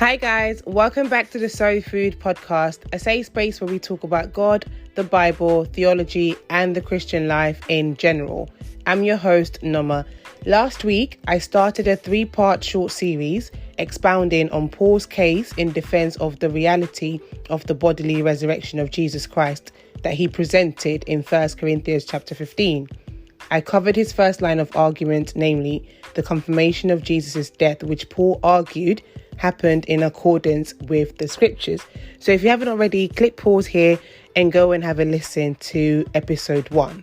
Hi guys, welcome back to the Soul Food podcast, a safe space where we talk about God, the Bible, theology, and the Christian life in general. I'm your host, Noma. Last week, I started a 3-part short series expounding on Paul's case in defense of the reality of the bodily resurrection of Jesus Christ that he presented in 1 Corinthians chapter 15. I covered his first line of argument, namely the confirmation of Jesus' death, which Paul argued happened in accordance with the scriptures. So if you haven't already, click pause here and go and have a listen to episode 1.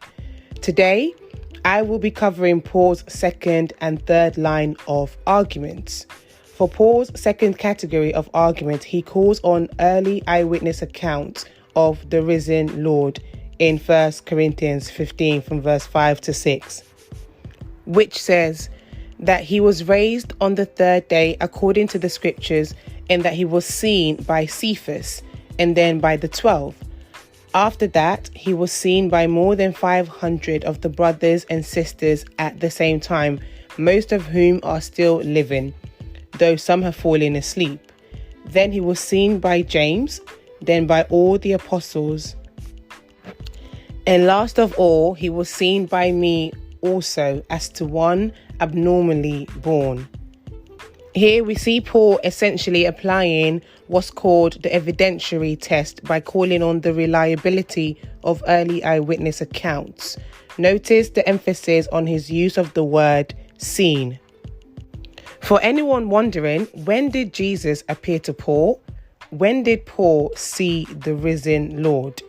Today, I will be covering Paul's second and third line of arguments. For Paul's second category of argument, he calls on early eyewitness accounts of the risen Lord in 1 Corinthians 15 from verse 5 to 6, which says that he was raised on the third day according to the scriptures, and that he was seen by Cephas and then by the 12. After that, he was seen by more than 500 of the brothers and sisters at the same time, most of whom are still living, though some have fallen asleep. Then he was seen by James, then by all the apostles. And last of all, he was seen by me also, as to one abnormally born. Here we see Paul essentially applying what's called the evidentiary test by calling on the reliability of early eyewitness accounts. Notice the emphasis on his use of the word seen. For anyone wondering, when did Jesus appear to Paul? When did Paul see the risen Lord?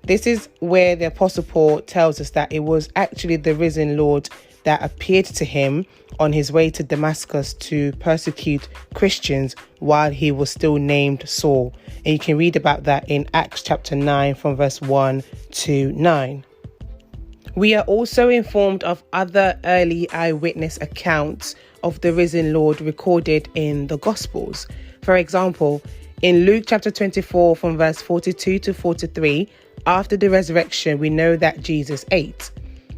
This is where the Apostle Paul tells us that it was actually the risen Lord that appeared to him on his way to Damascus to persecute Christians while he was still named Saul. And you can read about that in Acts chapter 9 from verse 1 to 9. We are also informed of other early eyewitness accounts of the risen Lord recorded in the Gospels. For example, in Luke chapter 24 from verse 42 to 43, after the resurrection, we know that Jesus ate.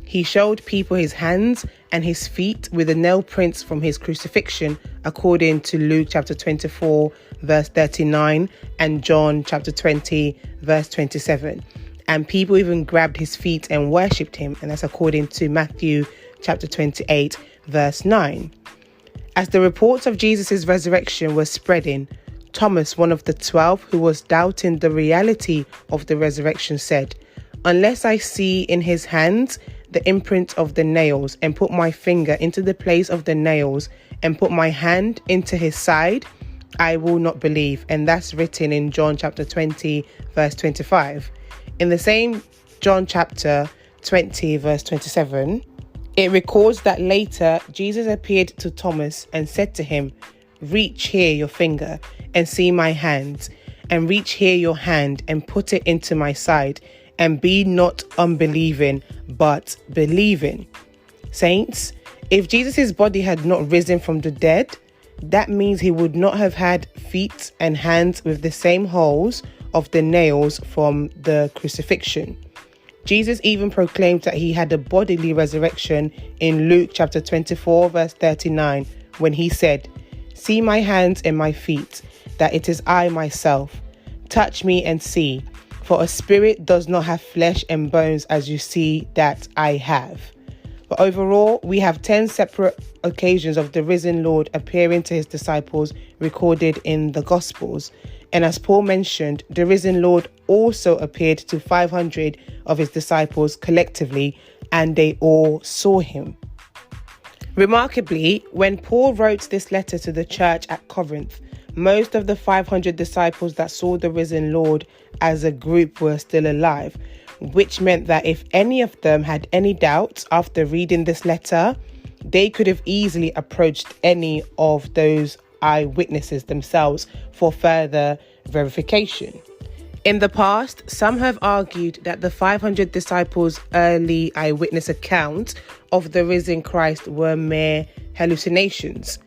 He showed people his hands and his feet with the nail prints from his crucifixion, according to Luke chapter 24, verse 39, and John chapter 20, verse 27. And people even grabbed his feet and worshipped him, and that's according to Matthew chapter 28, verse 9. As the reports of Jesus' resurrection were spreading, Thomas, one of the 12 who was doubting the reality of the resurrection, said, "Unless I see in his hands the imprint of the nails, and put my finger into the place of the nails, and put my hand into his side, I will not believe." And that's written in John chapter 20, verse 25. In the same John chapter 20, verse 27, it records that later Jesus appeared to Thomas and said to him, "Reach here your finger and see my hands, and reach here your hand and put it into my side, and be not unbelieving, but believing." Saints, if Jesus' body had not risen from the dead, that means he would not have had feet and hands with the same holes of the nails from the crucifixion. Jesus even proclaimed that he had a bodily resurrection in Luke chapter 24, verse 39, when he said, "See my hands and my feet, that it is I myself. Touch me and see, for a spirit does not have flesh and bones as you see that I have." But overall, we have 10 separate occasions of the risen Lord appearing to his disciples recorded in the Gospels. And as Paul mentioned, the risen Lord also appeared to 500 of his disciples collectively, and they all saw him. Remarkably, when Paul wrote this letter to the church at Corinth, most of the 500 disciples that saw the risen Lord as a group were still alive, which meant that if any of them had any doubts after reading this letter, they could have easily approached any of those eyewitnesses themselves for further verification. In the past, some have argued that the 500 disciples' early eyewitness accounts of the risen Christ were mere hallucinations.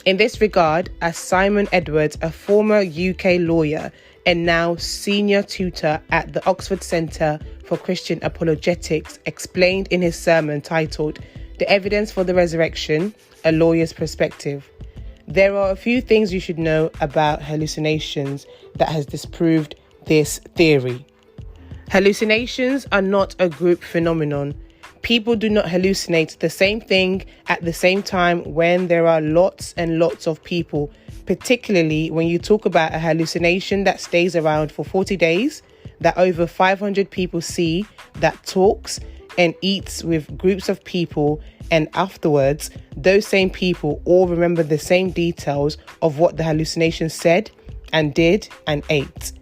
In this regard, as Simon Edwards, a former UK lawyer and now senior tutor at the Oxford Centre for Christian Apologetics, explained in his sermon titled "The Evidence for the Resurrection, A Lawyer's Perspective," There are a few things you should know about hallucinations that has disproved this theory. Hallucinations are not a group phenomenon. People do not hallucinate the same thing at the same time when there are lots and lots of people, particularly when you talk about a hallucination that stays around for 40 days, that over 500 people see, that talks and eats with groups of people, and afterwards, those same people all remember the same details of what the hallucination said and did and ate.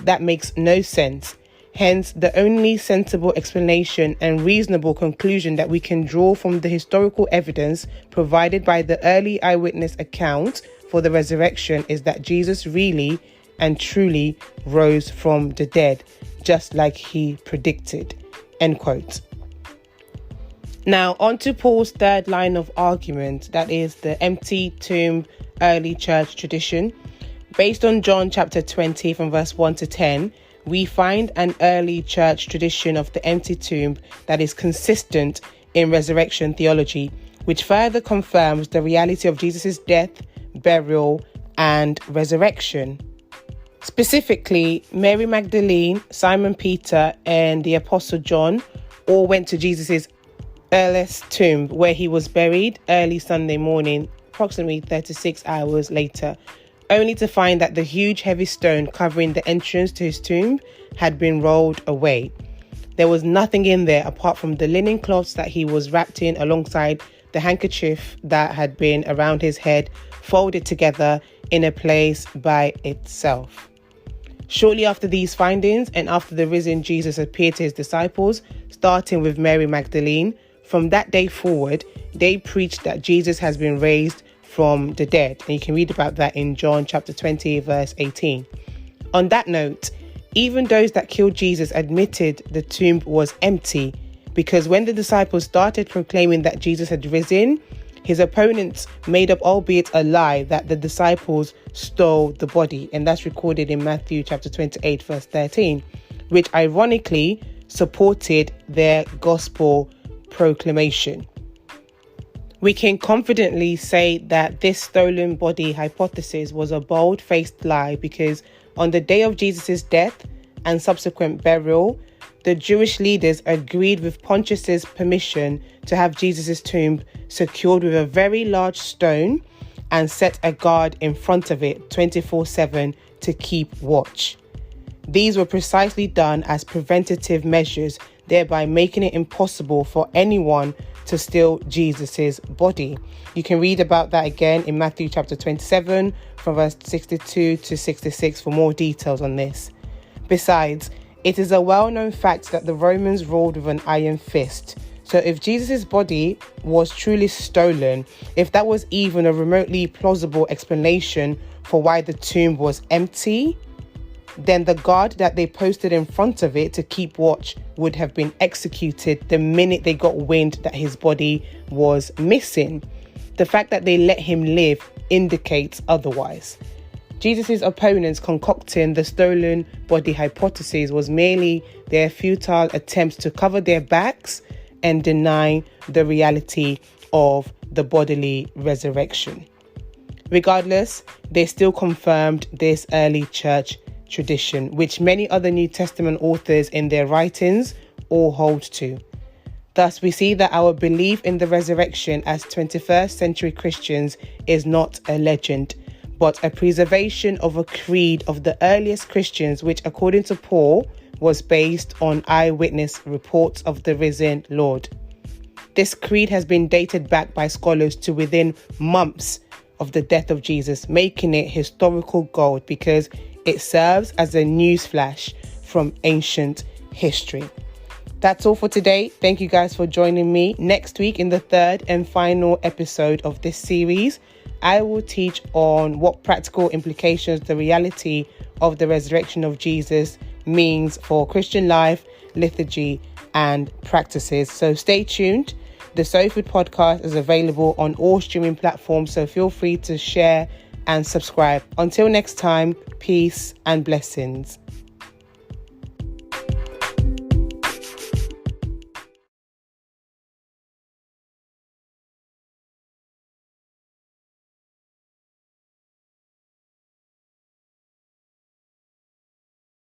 That makes no sense. Hence, the only sensible explanation and reasonable conclusion that we can draw from the historical evidence provided by the early eyewitness account for the resurrection is that Jesus really and truly rose from the dead, just like he predicted. End quote. Now, on to Paul's third line of argument, that is the empty tomb early church tradition. Based on John chapter 20 from verse 1 to 10, we find an early church tradition of the empty tomb that is consistent in resurrection theology, which further confirms the reality of Jesus' death, burial, and resurrection. Specifically, Mary Magdalene, Simon Peter, and the Apostle John all went to Jesus' earliest tomb where he was buried early Sunday morning, approximately 36 hours later, only to find that the huge heavy stone covering the entrance to his tomb had been rolled away. There was nothing in there apart from the linen cloths that he was wrapped in alongside the handkerchief that had been around his head, folded together in a place by itself. Shortly after these findings and after the risen Jesus appeared to his disciples, starting with Mary Magdalene, from that day forward, they preached that Jesus has been raised from the dead. And you can read about that in John chapter 20, verse 18. On that note, even those that killed Jesus admitted the tomb was empty, because when the disciples started proclaiming that Jesus had risen, his opponents made up, albeit a lie, that the disciples stole the body. And that's recorded in Matthew chapter 28, verse 13, which ironically supported their gospel proclamation. We can confidently say that this stolen body hypothesis was a bold-faced lie because on the day of Jesus' death and subsequent burial, the Jewish leaders agreed with Pontius's permission to have Jesus' tomb secured with a very large stone and set a guard in front of it 24/7 to keep watch. These were precisely done as preventative measures, thereby making it impossible for anyone to steal Jesus' body. You can read about that again in Matthew chapter 27 from verse 62 to 66 for more details on this. Besides, it is a well-known fact that the Romans ruled with an iron fist. So if Jesus' body was truly stolen, if that was even a remotely plausible explanation for why the tomb was empty, then the guard that they posted in front of it to keep watch would have been executed the minute they got wind that his body was missing. The fact that they let him live indicates otherwise. Jesus' opponents concocting the stolen body hypothesis was merely their futile attempts to cover their backs and deny the reality of the bodily resurrection. Regardless, they still confirmed this early church tradition, which many other New Testament authors in their writings all hold to. Thus, we see that our belief in the resurrection as 21st century Christians is not a legend, but a preservation of a creed of the earliest Christians, which, according to Paul, was based on eyewitness reports of the risen Lord. This creed has been dated back by scholars to within months of the death of Jesus, making it historical gold because it serves as a newsflash from ancient history. That's all for today. Thank you guys for joining me. Next week, in the third and final episode of this series, I will teach on what practical implications the reality of the resurrection of Jesus means for Christian life, liturgy, and practices. So stay tuned. The Soul Food Podcast is available on all streaming platforms, so feel free to share and subscribe. Until next time, peace and blessings.